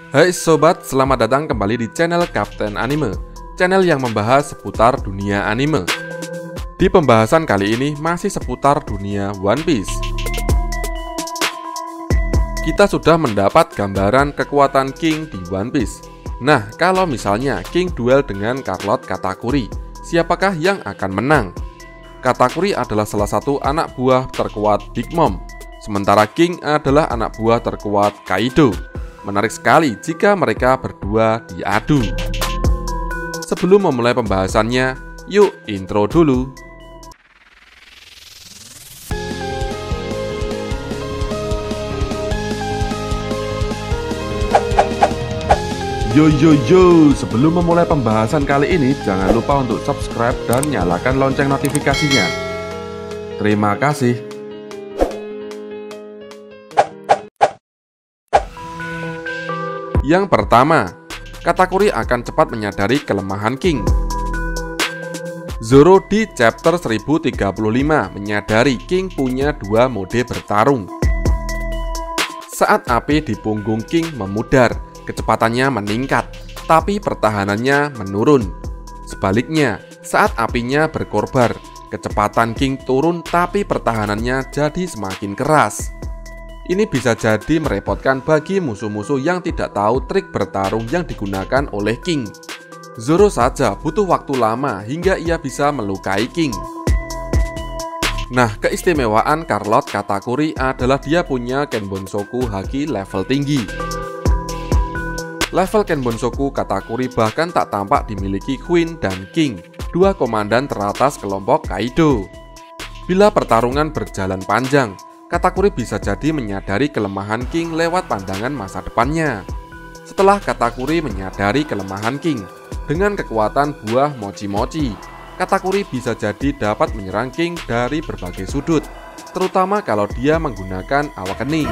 Hai sobat, selamat datang kembali di channel Kapten Anime, channel yang membahas seputar dunia anime. Di pembahasan kali ini masih seputar dunia One Piece. Kita sudah mendapat gambaran kekuatan King di One Piece. Nah, kalau misalnya King duel dengan Carlot Katakuri, siapakah yang akan menang? Katakuri adalah salah satu anak buah terkuat Big Mom, sementara King adalah anak buah terkuat Kaido. Menarik sekali jika mereka berdua diadu. Sebelum memulai pembahasannya, yuk intro dulu. Yo, sebelum memulai pembahasan kali ini, jangan lupa untuk subscribe dan nyalakan lonceng notifikasinya. Terima kasih. Yang pertama, Katakuri akan cepat menyadari kelemahan King. Zoro di chapter 1035 menyadari King punya dua mode bertarung. Saat api di punggung King memudar, kecepatannya meningkat, tapi pertahanannya menurun. Sebaliknya, saat apinya berkorbar, kecepatan King turun tapi pertahanannya jadi semakin keras. Ini bisa jadi merepotkan bagi musuh-musuh yang tidak tahu trik bertarung yang digunakan oleh King. Zoro saja butuh waktu lama hingga ia bisa melukai King. Nah, keistimewaan Carlot Katakuri adalah dia punya Kenbonsoku Haki level tinggi. Level Kenbonsoku Katakuri bahkan tak tampak dimiliki Queen dan King, dua komandan teratas kelompok Kaido. Bila pertarungan berjalan panjang, Katakuri bisa jadi menyadari kelemahan King lewat pandangan masa depannya. Setelah Katakuri menyadari kelemahan King, dengan kekuatan buah mochi-mochi, Katakuri bisa jadi dapat menyerang King dari berbagai sudut, terutama kalau dia menggunakan awakening.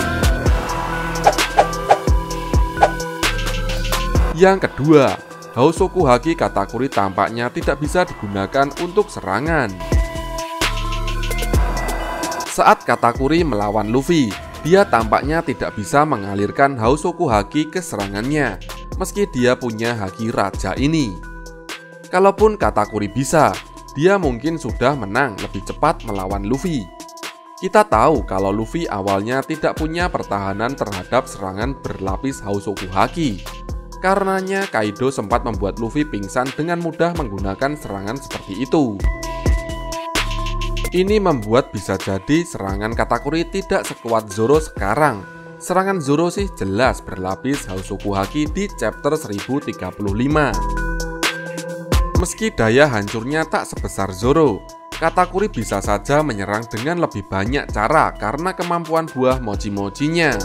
Yang kedua, Hausoku Haki Katakuri tampaknya tidak bisa digunakan untuk serangan. Saat Katakuri melawan Luffy, dia tampaknya tidak bisa mengalirkan Hausoku Haki ke serangannya, meski dia punya Haki Raja ini. Kalaupun Katakuri bisa, dia mungkin sudah menang lebih cepat melawan Luffy. Kita tahu kalau Luffy awalnya tidak punya pertahanan terhadap serangan berlapis Hausoku Haki. Karenanya Kaido sempat membuat Luffy pingsan dengan mudah menggunakan serangan seperti itu. Ini membuat bisa jadi serangan Katakuri tidak sekuat Zoro sekarang. Serangan Zoro sih jelas berlapis Hausoku Haki di chapter 1035. Meski daya hancurnya tak sebesar Zoro, Katakuri bisa saja menyerang dengan lebih banyak cara karena kemampuan buah mochi-mochinya.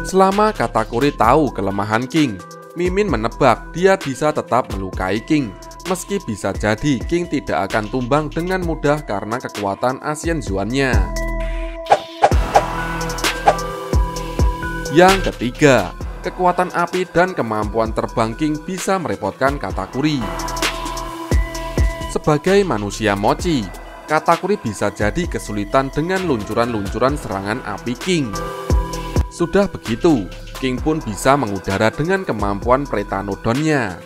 Selama Katakuri tahu kelemahan King, Mimin menebak dia bisa tetap melukai King. Meski bisa jadi King tidak akan tumbang dengan mudah karena kekuatan Asian Zuan-nya. Yang ketiga, kekuatan api dan kemampuan terbang King bisa merepotkan Katakuri. Sebagai manusia mochi, Katakuri bisa jadi kesulitan dengan luncuran-luncuran serangan api King. Sudah begitu, King pun bisa mengudara dengan kemampuan Pretanodon-nya.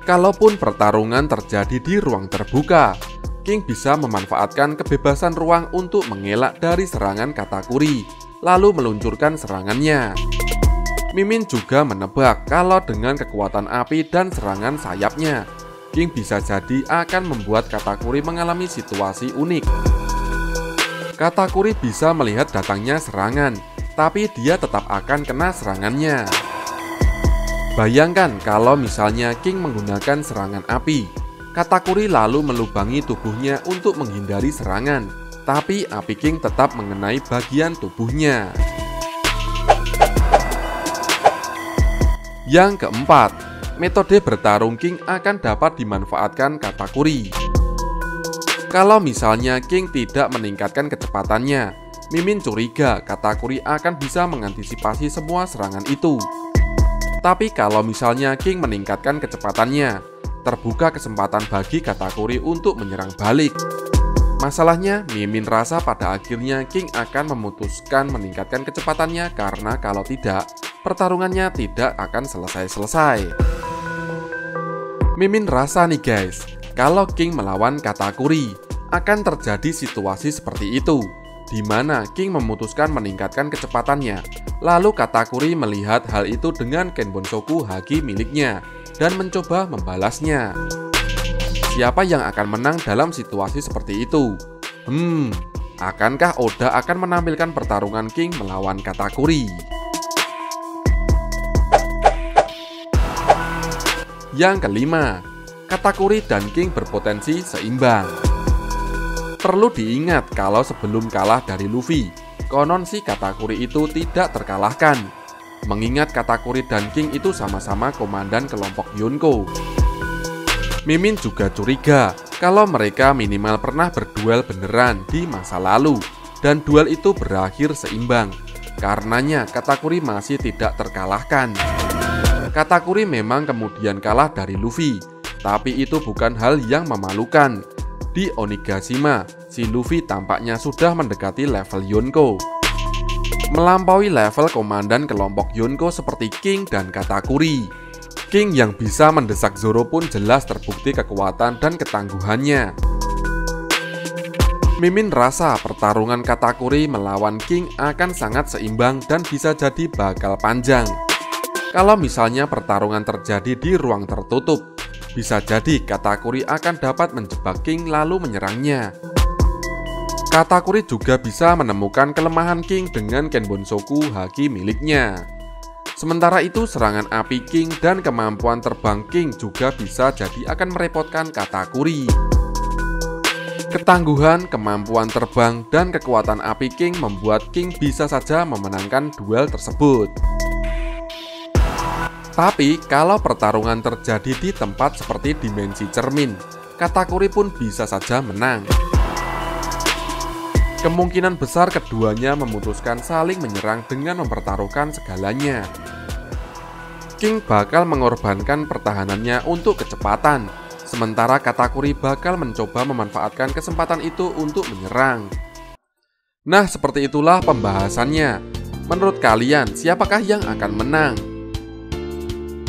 Kalaupun pertarungan terjadi di ruang terbuka, King bisa memanfaatkan kebebasan ruang untuk mengelak dari serangan Katakuri, lalu meluncurkan serangannya. Mimin juga menebak kalau dengan kekuatan api dan serangan sayapnya, King bisa jadi akan membuat Katakuri mengalami situasi unik. Katakuri bisa melihat datangnya serangan, tapi dia tetap akan kena serangannya. Bayangkan kalau misalnya King menggunakan serangan api, Katakuri lalu melubangi tubuhnya untuk menghindari serangan, tapi api King tetap mengenai bagian tubuhnya. Yang keempat, metode bertarung King akan dapat dimanfaatkan Katakuri. Kalau misalnya King tidak meningkatkan kecepatannya, Mimin curiga Katakuri akan bisa mengantisipasi semua serangan itu. Tapi kalau misalnya King meningkatkan kecepatannya, terbuka kesempatan bagi Katakuri untuk menyerang balik. Masalahnya, Mimin rasa pada akhirnya King akan memutuskan meningkatkan kecepatannya karena kalau tidak, pertarungannya tidak akan selesai-selesai. Mimin rasa nih guys, kalau King melawan Katakuri, akan terjadi situasi seperti itu, di mana King memutuskan meningkatkan kecepatannya. Lalu Katakuri melihat hal itu dengan Kenbonsoku Haki miliknya dan mencoba membalasnya. Siapa yang akan menang dalam situasi seperti itu? Akankah Oda akan menampilkan pertarungan King melawan Katakuri? Yang kelima, Katakuri dan King berpotensi seimbang. Perlu diingat kalau sebelum kalah dari Luffy, konon si Katakuri itu tidak terkalahkan. Mengingat Katakuri dan King itu sama-sama komandan kelompok Yonko. Mimin juga curiga kalau mereka minimal pernah berduel beneran di masa lalu, dan duel itu berakhir seimbang. Karenanya Katakuri masih tidak terkalahkan. Katakuri memang kemudian kalah dari Luffy, tapi itu bukan hal yang memalukan. Di Onigashima, si Luffy tampaknya sudah mendekati level Yonko, melampaui level komandan kelompok Yonko seperti King dan Katakuri. King yang bisa mendesak Zoro pun jelas terbukti kekuatan dan ketangguhannya. Mimin rasa pertarungan Katakuri melawan King akan sangat seimbang dan bisa jadi bakal panjang. Kalau misalnya pertarungan terjadi di ruang tertutup, bisa jadi Katakuri akan dapat menjebak King lalu menyerangnya. Katakuri juga bisa menemukan kelemahan King dengan Kenbonsoku Haki miliknya. Sementara itu serangan api King dan kemampuan terbang King juga bisa jadi akan merepotkan Katakuri. Ketangguhan, kemampuan terbang, dan kekuatan api King membuat King bisa saja memenangkan duel tersebut. Tapi kalau pertarungan terjadi di tempat seperti dimensi cermin, Katakuri pun bisa saja menang. Kemungkinan besar keduanya memutuskan saling menyerang dengan mempertaruhkan segalanya. King bakal mengorbankan pertahanannya untuk kecepatan, sementara Katakuri bakal mencoba memanfaatkan kesempatan itu untuk menyerang. Nah, seperti itulah pembahasannya. Menurut kalian, siapakah yang akan menang?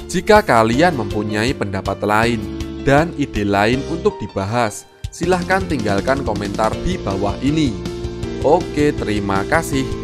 Jika kalian mempunyai pendapat lain dan ide lain untuk dibahas, silahkan tinggalkan komentar di bawah ini. Oke, terima kasih.